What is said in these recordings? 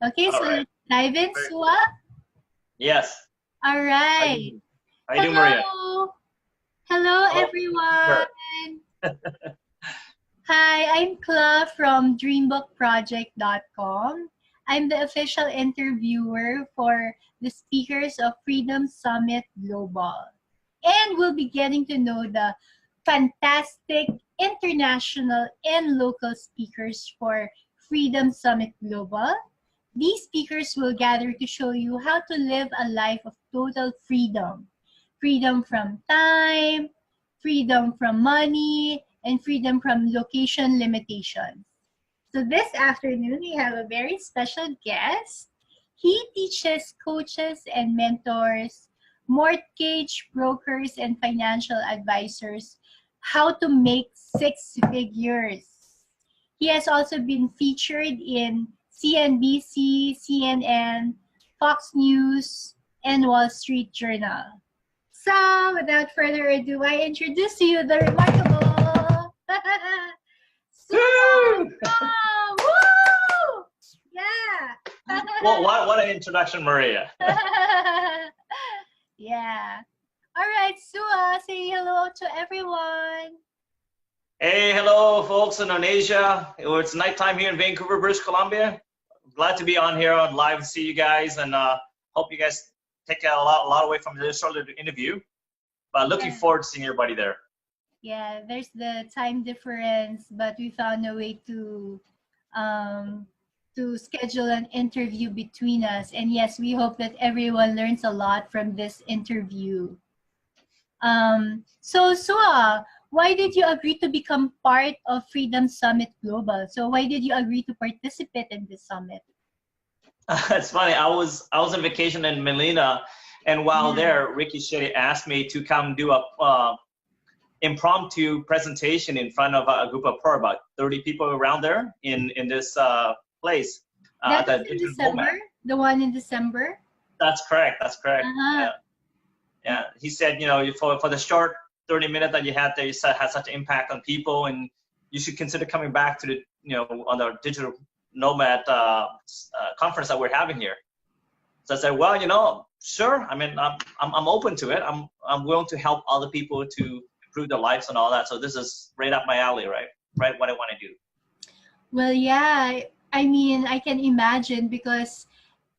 Okay, All so right. let's dive in, Sua. Yes. All right. How you doing, Maria? Hello, Oh, sure. everyone. Hi, I'm Cla from dreambookproject.com. I'm the official interviewer for the speakers of Freedom Summit Global. And we'll be getting to know the fantastic international and local speakers for Freedom Summit Global. These speakers will gather to show you how to live a life of total freedom. Freedom from time, freedom from money, and freedom from location limitations. So this afternoon, we have a very special guest. He teaches coaches and mentors, mortgage brokers, and financial advisors how to make six figures. He has also been featured in CNBC, CNN, Fox News, and Wall Street Journal. So, without further ado, I introduce to you the remarkable Sua Truong. Woo! Yeah. Well, what an introduction, Maria. Yeah. All right, Sua, say hello to everyone. Hey, hello, folks in Indonesia. It's nighttime here in Vancouver, British Columbia. Glad to be on here on live and see you guys, and hope you guys take a lot away from this short interview. But looking forward to seeing everybody there. Yeah, there's the time difference, but we found a way to schedule an interview between us. And yes, we hope that everyone learns a lot from this interview. So Sua, why did you agree to become part of Freedom Summit Global? So why did you agree to participate in this summit? It's funny. I was on vacation in Manila, and while there, Ricky Shetty asked me to come do a impromptu presentation in front of a group of about 30 people around there in this place. That was in December. The one in December. That's correct. That's correct. Yeah. He said, you know, for the short 30 minutes that you had there, you had such an impact on people, and you should consider coming back to the, you know, on the digital nomad conference that we're having here. So I said, well, you know, sure. I mean, I'm open to it. I'm willing to help other people to improve their lives and all that. So this is right up my alley, right? Right, what I want to do. Well, yeah. I mean, I can imagine, because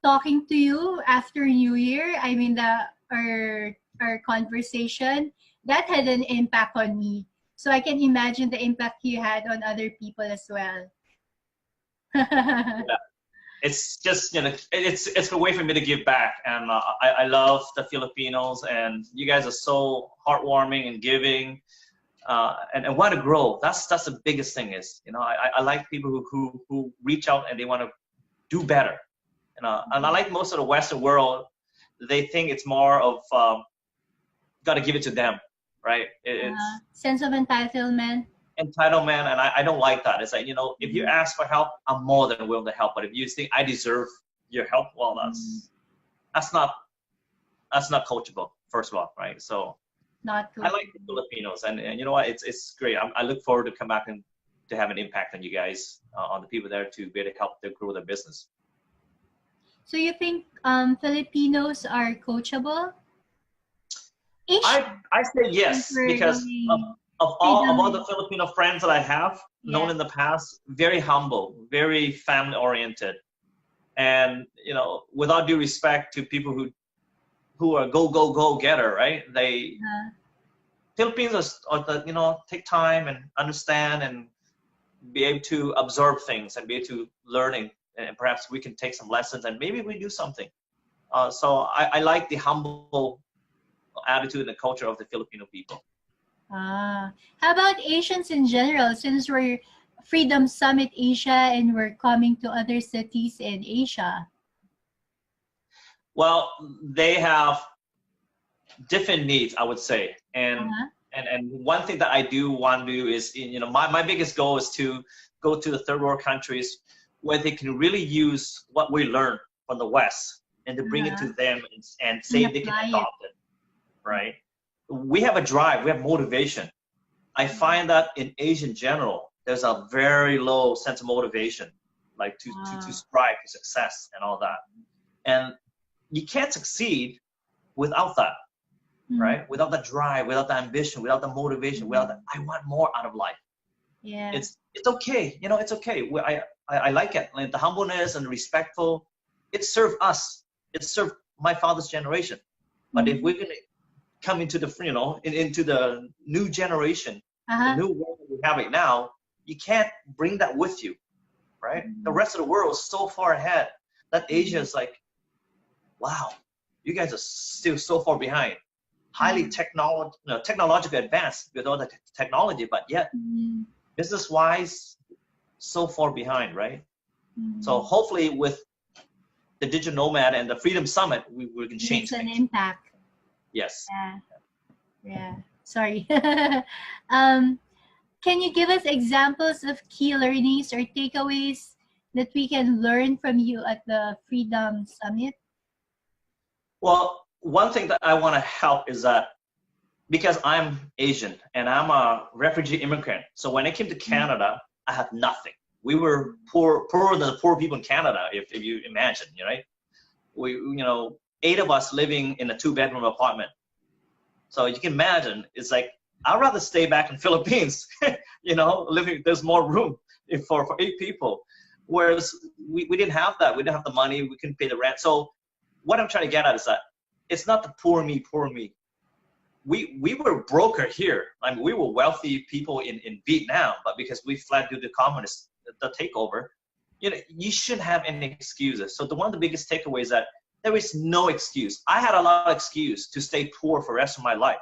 talking to you after New Year, I mean, our conversation, that had an impact on me. So I can imagine the impact you had on other people as well. Yeah. It's just, you know, it's a way for me to give back, and I love the Filipinos, and you guys are so heartwarming and giving, and want to grow. That's the biggest thing is, you know, I like people who reach out and they want to do better, you know, and I like most of the Western world. They think it's more of got to give it to them, right? It's sense of entitlement. Entitlement, and I don't like that. It's like, you know, if you ask for help, I'm more than willing to help. But if you think I deserve your help, well, that's not coachable, first of all, right? So not cool. I like the Filipinos, and you know what? It's great. I look forward to come back and to have an impact on you guys, on the people there, to be able to help them grow their business. So you think Filipinos are coachable? I say yes, because of all the Filipino friends that I have known in the past, very humble, very family oriented, and, you know, without due respect to people who are go getter, right? They Filipinos are you know, take time and understand and be able to absorb things and be able to learning, and perhaps we can take some lessons and maybe we do something. So I like the humble attitude and culture of the Filipino people. How about Asians in general? Since we're Freedom Summit Asia and we're coming to other cities in Asia. Well, they have different needs, I would say, and one thing that I do want to do is, you know, my biggest goal is to go to the third world countries where they can really use what we learn from the West and to bring it to them and say they can adopt it, right? We have a drive, we have motivation. I find that in Asia in general, there's a very low sense of motivation. like to strive for success and all that. And you can't succeed without that, right? Without the drive, without the ambition, without the motivation, without the, I want more out of life. Yeah. It's okay, you know, it's okay. I like it. Like the humbleness and the respectful, it served us. It served my father's generation. But if we're gonna come into the, you know, into the new generation, the new world that we have right now, you can't bring that with you, right? The rest of the world is so far ahead that Asia is like, wow, you guys are still so far behind. Highly technologically advanced with all the technology, but yet business-wise, so far behind, right? So hopefully with the Digital Nomad and the Freedom Summit, we can change an things. impact. Yes. Yeah. Sorry. Can you give us examples of key learnings or takeaways that we can learn from you at the Freedom Summit? Well, one thing that I want to help is that because I'm Asian and I'm a refugee immigrant, so when I came to Canada, I had nothing. We were poorer than the poor people in Canada, if you imagine, right? We, you know, 8 of us living in a 2-bedroom apartment. So you can imagine, it's like, I'd rather stay back in Philippines, you know, living, there's more room for 8 people. Whereas we didn't have that. We didn't have the money. We couldn't pay the rent. So what I'm trying to get at is that it's not the poor me, poor me. We were broker here. I mean, we were wealthy people in Vietnam, but because we fled due to the takeover, you know, you shouldn't have any excuses. So one of the biggest takeaways is that there is no excuse. I had a lot of excuse to stay poor for the rest of my life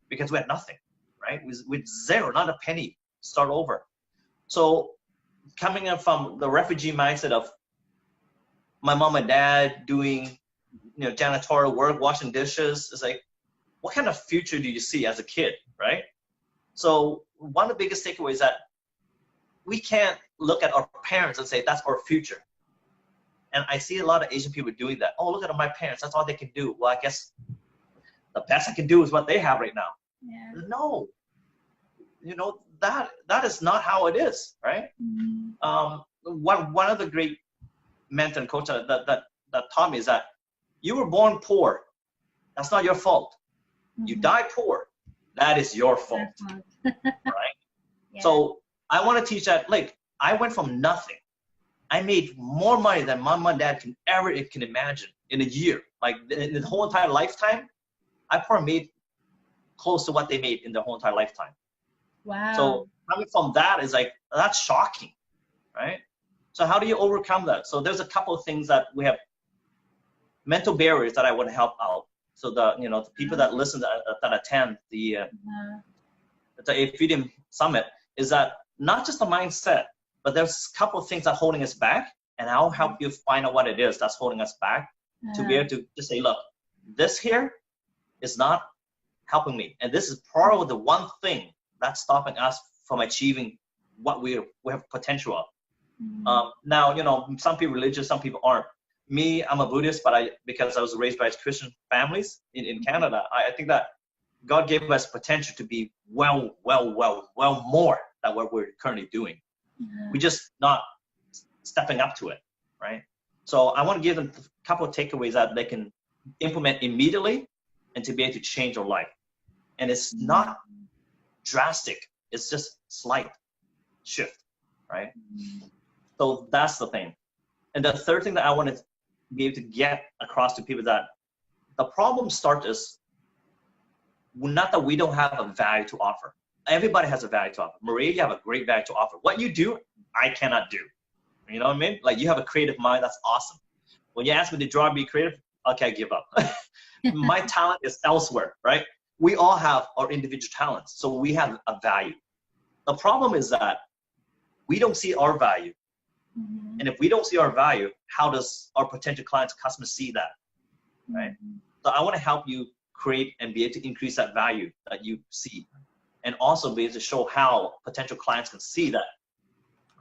because we had nothing, right? With zero, not a penny, start over. So coming in from the refugee mindset of my mom and dad doing, you know, janitorial work, washing dishes, is like, what kind of future do you see as a kid, right? So one of the biggest takeaways is that we can't look at our parents and say, that's our future. And I see a lot of Asian people doing that. Oh, look at my parents, that's all they can do. Well, I guess the best I can do is what they have right now. Yeah. No, you know, that is not how it is, right? One of the great mentors and coaches that taught me is that you were born poor. That's not your fault. You die poor. That is your fault, right? Yeah. So I want to teach that, like, I went from nothing. I made more money than my mom and dad can imagine in a year. Like in the whole entire lifetime, I probably made close to what they made in their whole entire lifetime. Wow. So coming from that is like, that's shocking, right? So how do you overcome that? So there's a couple of things that we have, mental barriers that I want to help out. So the, you know, the people that listen, that attend the Freedom Summit, is that not just the mindset, but there's a couple of things that are holding us back, and I'll help you find out what it is that's holding us back to be able to just say, look, this here is not helping me, and this is probably the one thing that's stopping us from achieving what we have potential of. Now, you know, some people religious, some people aren't. Me, I'm a Buddhist, but because I was raised by Christian families in Canada, I think that God gave us potential to be well more than what we're currently doing. We're just not stepping up to it, right? So I want to give them a couple of takeaways that they can implement immediately and to be able to change their life. And it's not drastic. It's just slight shift, right? So that's the thing. And the third thing that I want to be able to get across to people, that the problem starts is not that we don't have a value to offer. Everybody has a value to offer. Maria, you have a great value to offer. What you do, I cannot do. You know what I mean? Like, you have a creative mind. That's awesome. When you ask me to draw and be creative, okay, I give up. My talent is elsewhere, right? We all have our individual talents, so we have a value. The problem is that we don't see our value. And if we don't see our value, how does our potential clients, customers see that, right? So I want to help you create and be able to increase that value that you see, and also be able to show how potential clients can see that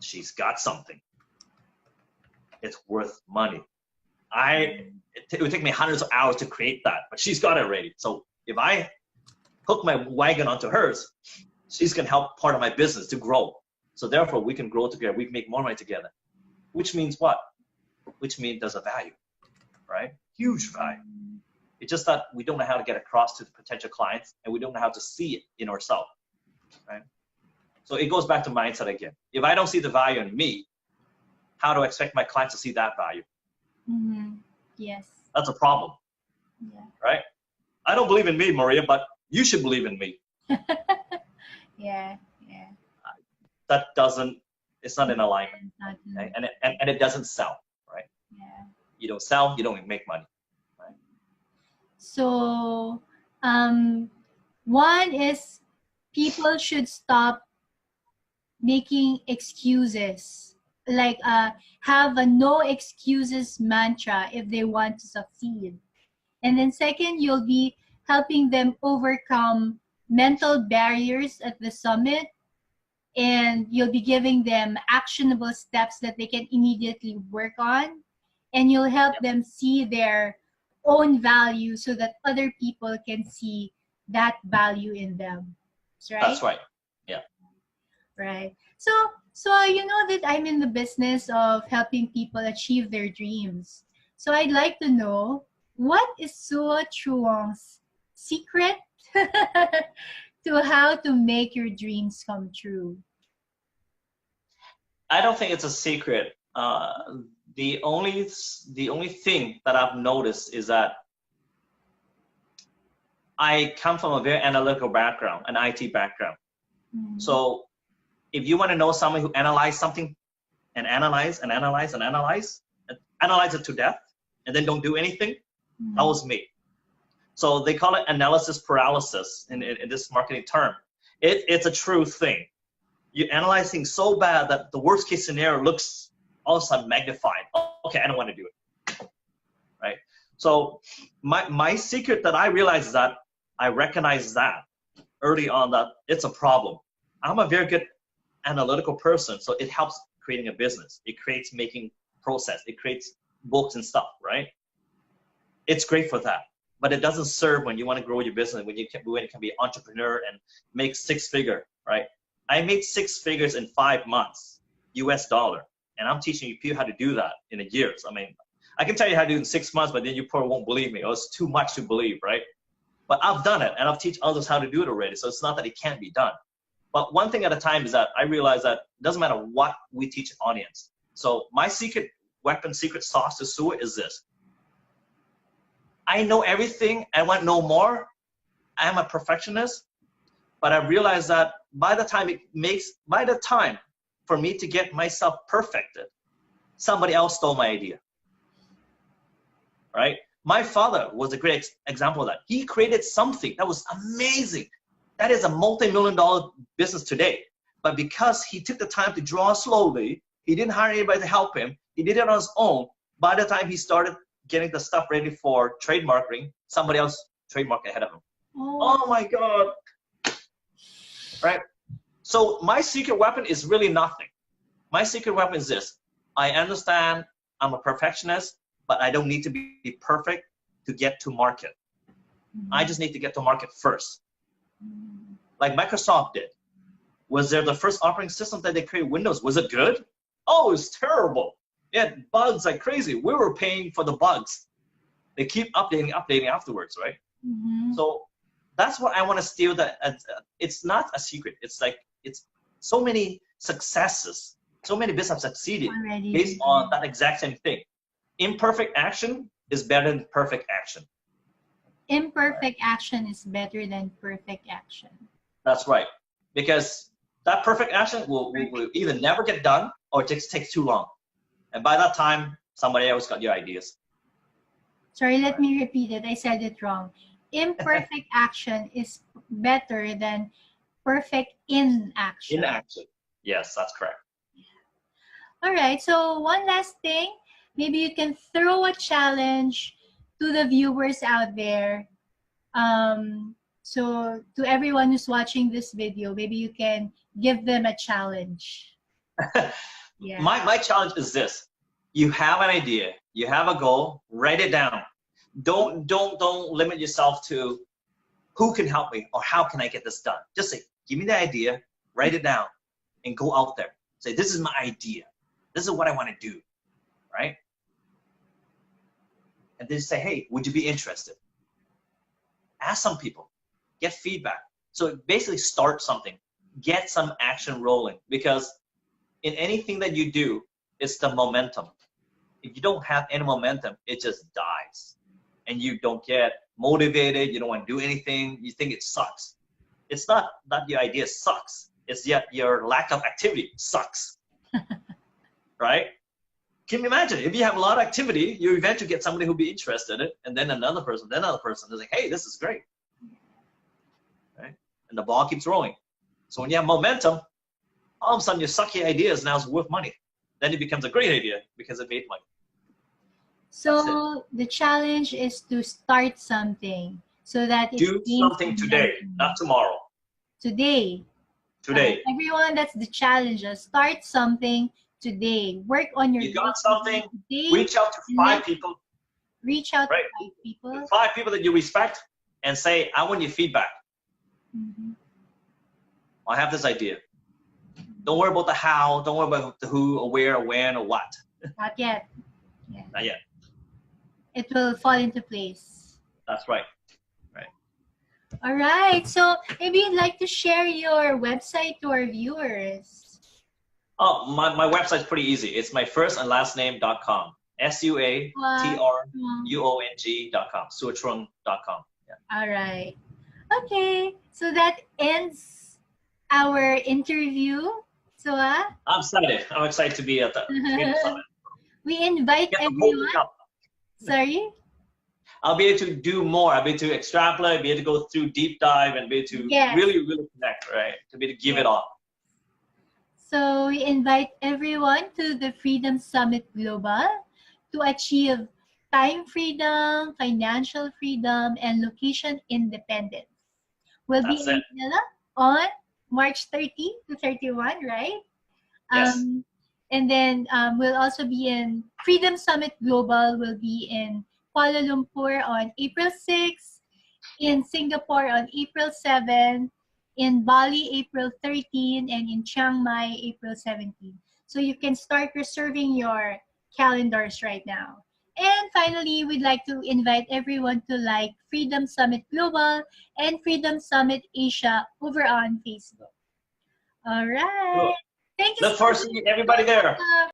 she's got something. It's worth money. It would take me hundreds of hours to create that, but she's got it already. So if I hook my wagon onto hers, she's going to help part of my business to grow. So therefore, we can grow together. We can make more money together. which means what? Which means there's a value, right? Huge value. It's just that we don't know how to get across to the potential clients, and we don't know how to see it in ourselves, right? So it goes back to mindset again. If I don't see the value in me, how do I expect my clients to see that value? Mm-hmm. Yes. That's a problem, right? I don't believe in me, Maria, but you should believe in me. Yeah. That doesn't, it's not in alignment, okay? And it doesn't sell, right? Yeah. You don't sell, you don't make money, right? So, one is people should stop making excuses, like have a no excuses mantra if they want to succeed. And then second, you'll be helping them overcome mental barriers at the summit, and you'll be giving them actionable steps that they can immediately work on, and you'll help them see their own value so that other people can see that value in them. Right? That's right. Yeah. Right. So you know that I'm in the business of helping people achieve their dreams. So I'd like to know, what is Sua Truong's secret to how to make your dreams come true? I don't think it's a secret. The only thing that I've noticed is that I come from a very analytical background, an IT background. Mm-hmm. So if you want to know someone who analyzes something and analyze it to death, and then don't do anything, that was me. So they call it analysis paralysis in this marketing term. It's a true thing. You analyze things so bad that the worst case scenario looks all of a sudden magnified. Oh, okay, I don't want to do it, right? So my secret that I realized is that I recognize that early on that it's a problem. I'm a very good analytical person, so it helps creating a business. It creates making process. It creates books and stuff, right? It's great for that, but it doesn't serve when you want to grow your business, when you can be an entrepreneur and make six-figure, right? I made 6 figures in 5 months, US dollar, and I'm teaching you people how to do that in a year. I mean, I can tell you how to do it in 6 months, but then you probably won't believe me. Oh, it's too much to believe, right? But I've done it, and I've teach others how to do it already, so it's not that it can't be done. But one thing at a time is that I realize that it doesn't matter what we teach an audience. So my secret weapon, secret sauce to Sua is this. I know everything. I want to know more. I'm a perfectionist, but I realize that by the time for me to get myself perfected, somebody else stole my idea, right? My father was a great example of that. He created something that was amazing. That is a multi-million-dollar business today. But because he took the time to draw slowly, he didn't hire anybody to help him. He did it on his own. By the time he started getting the stuff ready for trademarking, somebody else trademarked ahead of him. Oh my God. Right? So my secret weapon is really nothing. My secret weapon is this. I understand I'm a perfectionist, but I don't need to be perfect to get to market. I just need to get to market first. Like Microsoft did. Was there the first operating system that they created, Windows? Was it good? Oh, it was terrible. It had bugs like crazy. We were paying for the bugs. They keep updating afterwards, right? So that's what I want to steal. That it's not a secret. It's like it's so many successes, so many businesses have succeeded based on that exact same thing. Imperfect action is better than perfect action. Imperfect action is better than perfect action. That's right, because that perfect action will either never get done or it just takes too long, and by that time somebody else got your ideas. Sorry, let me repeat it. I said it wrong. Imperfect action is better than perfect inaction. Inaction. Yes, that's correct. All right. So one last thing, maybe you can throw a challenge to the viewers out there. So to everyone who's watching this video, maybe you can give them a challenge. Yeah. My challenge is this. You have an idea, you have a goal, write it down. Don't limit yourself to who can help me or how can I get this done. Just say, give me the idea, write it down, and go out there. Say, this is my idea. This is what I want to do, right? And then say, hey, would you be interested? Ask some people, get feedback. So basically start something, get some action rolling, because in anything that you do, it's the momentum. If you don't have any momentum, it just dies. And you don't get motivated, you don't want to do anything, you think it sucks. It's not that your idea sucks, it's yet your lack of activity sucks, right? Can you imagine, if you have a lot of activity, you eventually get somebody who'll be interested in it, and then another person, is like, hey, this is great, right? And the ball keeps rolling. So when you have momentum, all of a sudden your sucky ideas now is worth money. Then it becomes a great idea because it made money. So the challenge is to start something so that it do something today, not tomorrow. Today. Everyone, that's the challenge. Start something today. Work on your. You got something. Today, reach out to 5 people. Reach out to 5 people. 5 people that you respect, and say, "I want your feedback. I have this idea. Don't worry about the how. Don't worry about the who, or where, or when, or what. Not yet. Yeah. Not yet. It will fall into place. That's right. All right. So maybe you'd like to share your website to our viewers. Oh, my website's pretty easy. It's my first and last name.com. SuaTruong.com. SuaTruong.com. Yeah. All right. Okay. So that ends our interview. Sua? I'm excited. I'm excited to be at the summit. We invite everyone. Sorry? I'll be able to do more. I'll be able to extrapolate, be able to go through deep dive, and be able to really, really connect, right? To be able to give it all. So we invite everyone to the Freedom Summit Global to achieve time freedom, financial freedom, and location independence. We'll be in Manila on March 30 to 31, right? Yes. And then we'll also be in Freedom Summit Global. We'll be in Kuala Lumpur on April 6, in Singapore on April 7, in Bali April 13, and in Chiang Mai April 17. So you can start reserving your calendars right now. And finally, we'd like to invite everyone to like Freedom Summit Global and Freedom Summit Asia over on Facebook. All right. Cool. Thank you. Look forward to seeing everybody there.